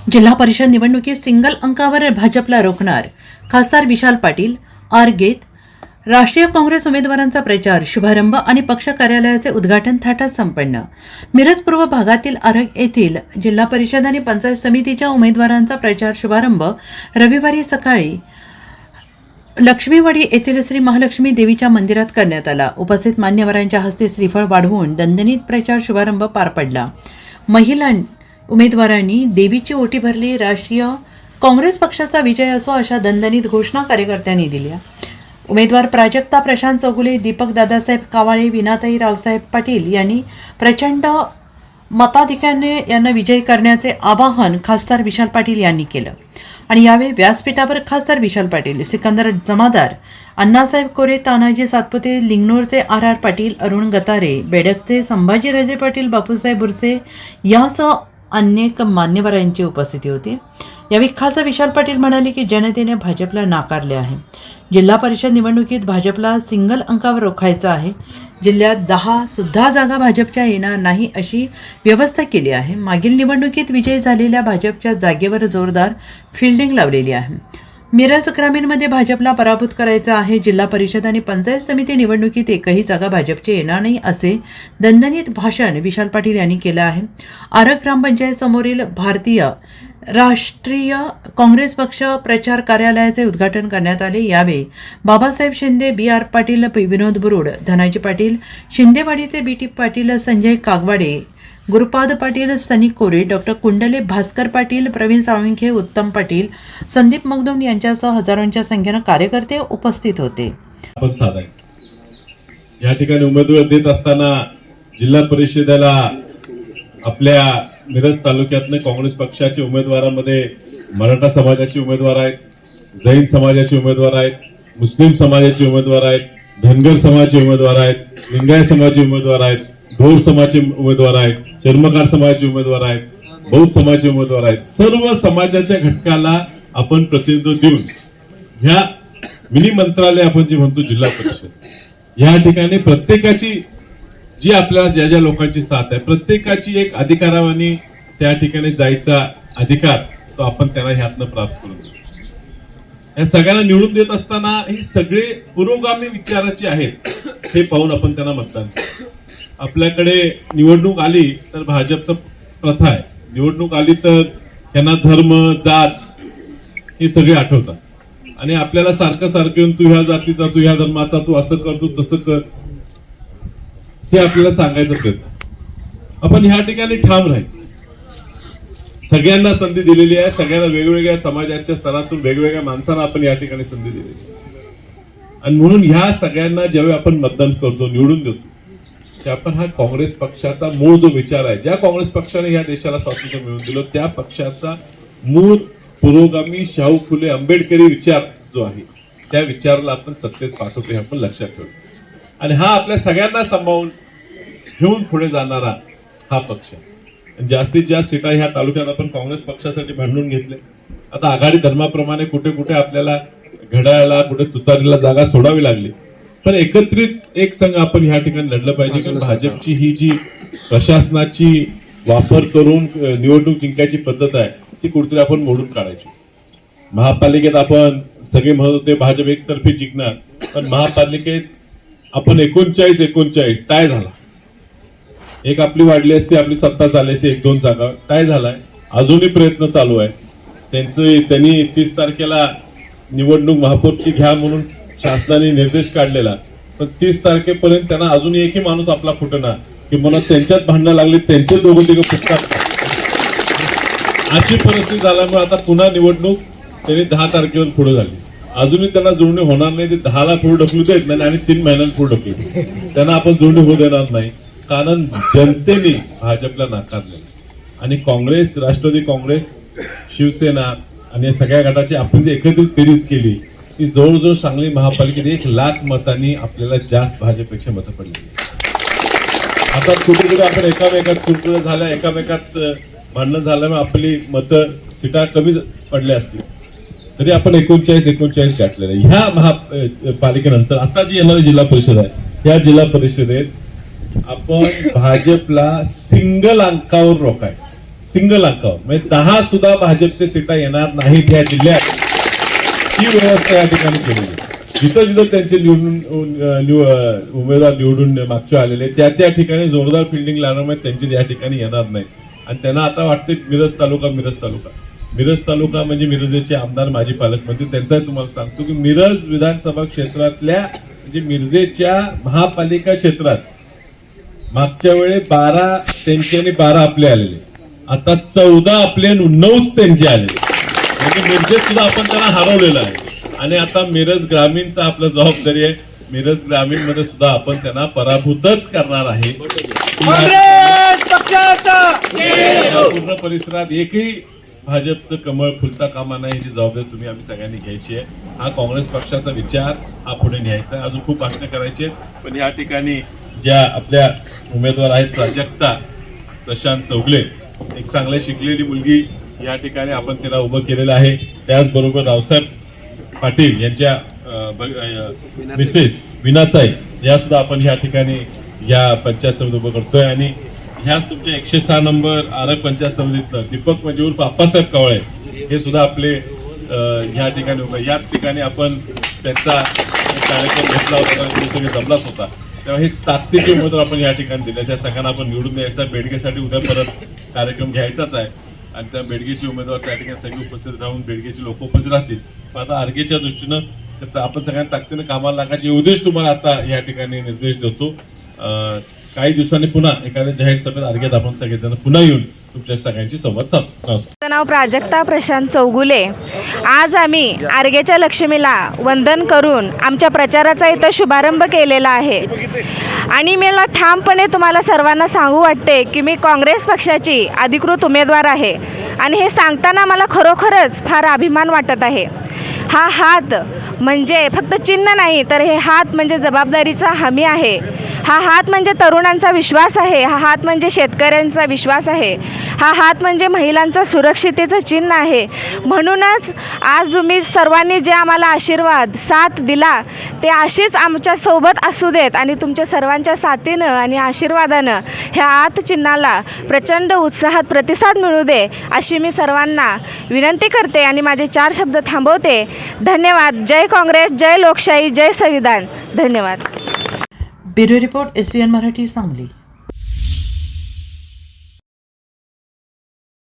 जिल्हा परिषद निवडणुकीत सिंगल अंकावर भाजपला रोखणार खासदार विशाल पाटील आरगेत राष्ट्रीय काँग्रेस उमेदवारांचा प्रचार शुभारंभ आणि पक्ष कार्यालयाचे उद्घाटन थाटात संपन्न. मिरज पूर्व भागातील आरग येथील जिल्हा परिषद आणि पंचायत समितीच्या उमेदवारांचा प्रचार शुभारंभ रविवारी सकाळी लक्ष्मीवाडी येथील श्री महालक्ष्मी देवीच्या मंदिरात करण्यात आला. उपस्थित मान्यवरांच्या हस्ते श्रीफळ वाढवून दणदणीत प्रचार शुभारंभ पार पडला. महिला उमेदवारांनी देवीची ओटी भरली. राष्ट्रीय काँग्रेस पक्षाचा विजय असो अशा दणदणीत घोषणा कार्यकर्त्यांनी दिल्या. उमेदवार प्राजक्ता प्रशांत चौगुले, दीपक दादासाहेब कावाळे, विनाताई रावसाहेब पाटील यांनी प्रचंड मताधिक्याने यांना विजयी करण्याचे आवाहन खासदार विशाल पाटील यांनी केलं. आणि यावेळी व्यासपीठावर खासदार विशाल पाटील, सिकंदर जमादार, अण्णासाहेब कोरे, तानाजी सातपुते, लिंगनूरचे आर पाटील, अरुण गतारे, बेडकचे संभाजीराजे पाटील, बापूसाहेब बुरसे यासह अनेक मान्यवरांची उपस्थिती होती. यावेळी खासदार विशाल पाटील म्हणाले की जनतेने भाजपला नाकारले आहे. जिल्हा परिषद निवडणुकीत भाजपला सिंगल अंकावर रोखायचं आहे. जिल्ह्यात 10 सुद्धा जागा भाजपच्या येणार नाही अशी व्यवस्था केली आहे. मागील निवडणुकीत विजयी झालेल्या भाजपच्या जागेवर जोरदार फिल्डिंग लावलेली आहे. मिरज ग्रामीणमध्ये भाजपला पराभूत करायचं आहे. जिल्हा परिषद आणि पंचायत समिती निवडणुकीत एकही जागा भाजपची येणार नाही असे दणदणीत भाषण विशाल पाटील यांनी केलं आहे. आरग ग्रामपंचायत समोरील भारतीय राष्ट्रीय काँग्रेस पक्ष प्रचार कार्यालयाचे उद्घाटन करण्यात आले. यावेळी बाबासाहेब शिंदे, बी आर पाटील, विनोद बुरुड, धनाजी पाटील, शिंदेवाडीचे बी टी पाटील, संजय कागवाडे, गुरुपाद पाटील, सनी कोरे, डॉक्टर कुंडले, भास्कर पाटील, प्रवीण साळुंखे, उत्तम पाटील, संदीप मगदूम यांच्यासह हजारोंच्या संख्येने कार्यकर्ते उपस्थित होते. आपण साधायचं या ठिकाणी उमेदवार देत असताना जिल्हा परिषदेला आपल्या मिरज तालुक्यातनं काँग्रेस पक्षाच्या उमेदवारांमध्ये मराठा समाजाचे उमेदवार आहेत, जैन समाजाचे उमेदवार आहेत, मुस्लिम समाजाचे उमेदवार आहेत, धनगर समाजाचे उमेदवार आहेत, लिंगायत समाजाचे उमेदवार आहेत, ढोर समाजाचे उमेदवार आहेत, चर्मकार समाजाचे उमेदवार आहेत, बौद्ध समाजाचे उमेदवार आहेत. सर्व समाजाच्या घटकाला आपण प्रतिनिधित्व देऊन ह्या मिनी मंत्रालय आपण जे म्हणतो जिल्हा परिषद या ठिकाणी प्रत्येकाची जी आपल्याला ज्या ज्या लोकांची साथ आहे प्रत्येकाची एक अधिकारावानी त्या ठिकाणी जायचा अधिकार तो आपण त्यांना ह्यातनं प्राप्त करू. या सगळ्यांना निवडून देत असताना ही सगळे पुरोगामी विचाराची आहेत हे पाहून आपण त्यांना मतदान करू. आपल्याकडे निवडणूक आली तर भाजपचं प्रथा आहे. निवडणूक आली तर त्यांना धर्म, जात हे सगळे आठवतात आणि आपल्याला सारखं सारखं येऊन तू ह्या जातीचा, तू ह्या धर्माचा, तू असं कर, तू तसं कर हे आपल्याला सांगायचं प्रयत्न. आपण ह्या ठिकाणी ठाम राहायचं. सगळ्यांना संधी दिलेली आहे. सगळ्यांना वेगवेगळ्या समाजाच्या स्तरातून वेगवेगळ्या माणसांना आपण या ठिकाणी संधी दिलेली आहे आणि म्हणून ह्या सगळ्यांना ज्यावेळी आपण मतदान करतो, निवडून देतो, ते आपण हा काँग्रेस पक्षाचा मूळ जो विचार आहे, ज्या काँग्रेस पक्षाने ह्या देशाला स्वातंत्र्य मिळवून दिलं त्या पक्षाचा मूळ पुरोगामी शाहू फुले आंबेडकरी विचार जो आहे त्या विचाराला आपण सत्तेत पाठवतो हे आपण लक्षात ठेवतो. आणि हा आपल्या सगळ्यांना सांभाळून घेऊन पुढे जाणारा हा पक्ष. जास्तीत जास्त सीटा ह्या तालुक्यात आपण काँग्रेस पक्षासाठी भांडून घेतले. आता आघाडी धर्माप्रमाणे कुठे कुठे आपल्याला घड्याळाला, कुठे तुतारीला जागा सोडावी लागली, पण एकत्रित एक संघ आपण ह्या ठिकाणी लढलं पाहिजे. कारण भाजपची ही जी प्रशासनाची वापर करून निवडणूक जिंकायची पद्धत आहे ती कुठेतरी आपण मोडून काढायची. महापालिकेत आपण सगळे म्हणत होते भाजप एकतर्फी जिंकणार, पण महापालिकेत आपण 39 टाय झाला. एक आपली वाढली असती, आपली सत्ता झाली असती, 1-2 जागा टाय झालाय. अजूनही प्रयत्न चालू आहे त्यांनी 30 तारखेला निवडणूक महापौरची घ्या म्हणून शासनाने निर्देश काढलेला, पण 30 तारखेपर्यंत त्यांना अजूनही एकही माणूस आपला फुटणार की मला त्यांच्यात भांडणं लागली, त्यांचे दोघं तिघं फुटतात अशी परिस्थिती झाल्यामुळे आता पुन्हा निवडणूक त्यांनी 10 तारखेवर पुढे झाली. अजूनही त्यांना जुळणी होणार नाही. ते 10ला पुढे ढकलू देत नाही आणि 3 महिन्यात पुढे ढकलू. त्यांना आपण जुळणी होऊ देणार नाही कारण जनतेने भाजपला नाकारले आणि काँग्रेस, राष्ट्रवादी काँग्रेस, शिवसेना आणि या सगळ्या गटाची आपण जे एकत्रित बेरीज केली ती जवळजवळ सांगली महापालिकेत 1,00,000 मतांनी आपल्याला जास्त भाजपपेक्षा मतं पडली. आता कुठे आपण एकामेकात तुटपुळे झाल्या, एकामेकात भांडणं झाल्यामुळे आपली मतं सीटा कमी पडल्या असतील तरी आपण 39 गाठलेले. ह्या महापालिकेनंतर आता जी येणारी जिल्हा परिषद आहे या जिल्हा परिषदेत आपण भाजपला सिंगल अंकावर रोखायचं. सिंगल अंकावर म्हणजे 10 सुद्धा भाजपच्या सीटा येणार नाहीत या जिल्ह्यात, ही व्यवस्था या ठिकाणी केलेली आहे. जिथं जिथं त्यांचे उमेदवार निवडून मागच्या आलेले त्या ठिकाणी जोरदार फिल्डिंग लागल्यामुळे त्यांची या ठिकाणी येणार नाही. आणि त्यांना आता वाटते मिरज तालुका म्हणजे मिरजेचे आमदार माजी पालकमंत्री, त्यांचा तुम्हाला सांगतो की मिरज विधानसभा क्षेत्रातल्या म्हणजे मिरजेच्या महापालिका क्षेत्रात मागच्या वेळी 12 त्यांचे आणि 12 आपले आलेले, आता 14 आपले 9 त्यांचे आलेले, म्हणजे मिरजेत सुद्धा आपण त्यांना हरवलेलं आहे. आणि आता मिरज ग्रामीणचा आपला जबाबदारी आहे, मिरज ग्रामीण मध्ये सुद्धा आपण त्यांना पराभूतच करणार आहे. पूर्ण परिसरात एकही भाजपचं कमळ फुलता कामा नाही, याची जबाबदारी तुम्ही आम्ही सगळ्यांनी घ्यायची आहे. हा काँग्रेस पक्षाचा विचार हा पुढे न्यायचा आहे. अजून खूप भाषणं करायची आहेत, पण या ठिकाणी ज्या आपल्या उमेदवार आहेत प्राजक्ता प्रशांत चौगले, एक चांगली शिकलेली मुलगी या ठिकाणी आपण तिला उभं केलेलं आहे. त्याचबरोबर रावसाहेब पाटील यांच्या मिसेस विनाताई या सुद्धा आपण या ठिकाणी या पंचायत समिती उभं करतोय. आणि ह्याच तुमच्या 106 नंबर आरग पंचायत समितीतनं दीपक म्हणजे उर्फ आप्पासाहेब कावळे हे सुद्धा आपले ह्या ठिकाणी उभे. याच ठिकाणी आपण त्यांचा कार्यक्रम घेतला होता, जमलाच होता, तेव्हा हे ताकदीचे उमेदवार आपण या ठिकाणी दिले. त्या सगळ्यांना आपण निवडून द्यायचा. बेडगेसाठी उद्या परत कार्यक्रम घ्यायचाच आहे आणि त्या बेडगेचे उमेदवार त्या ठिकाणी सगळे उपस्थित राहून बेडगेचे लोक उपस्थित राहतील. पण आता आर्गेच्या दृष्टीनं तर आपण सगळ्यांना ताकदीनं कामाला लागायचे उद्देश तुम्हाला आता या ठिकाणी निर्देश देतो. काही दिवसांनी पुन्हा एखाद्या जाहीर सभेत आर्गेत आपण सगळेजण पुन्हा येऊन तुमच्या सगळ्यांची संवाद साधतो. माझं नाव प्राजक्ता प्रशांत चौगुले. आज आम्ही आर्गेच्या लक्ष्मीला वंदन करून आमच्या प्रचाराचा इथं शुभारंभ केलेला आहे. आणि मला ठामपणे तुम्हाला सर्वांना सांगू वाटते की मी काँग्रेस पक्षाची अधिकृत उमेदवार आहे आणि हे सांगताना मला खरोखरच फार अभिमान वाटत आहे. हा हात म्हणजे फक्त चिन्ह नाही, तर हे हात म्हणजे जबाबदारीचा हमी आहे. हा हात म्हणजे तरुणांचा विश्वास आहे. हा हात म्हणजे शेतकऱ्यांचा विश्वास आहे. हा हात म्हणजे महिलांचा सुरक्षिततेचं चिन्ह आहे. म्हणूनच आज तुम्ही सर्वांनी जे आम्हाला आशीर्वाद साथ दिला ते अशीच आमच्यासोबत असू देत आणि तुमच्या सर्वांच्या साथीनं आणि आशीर्वादानं ह्या हात चिन्हाला प्रचंड उत्साहात प्रतिसाद मिळू दे अशी मी सर्वांना विनंती करते आणि माझे 4 शब्द थांबवते. धन्यवाद. जय काँग्रेस, जय लोकशाही, जय संविधान. धन्यवाद. Bureau report SBN Marathi Sangli.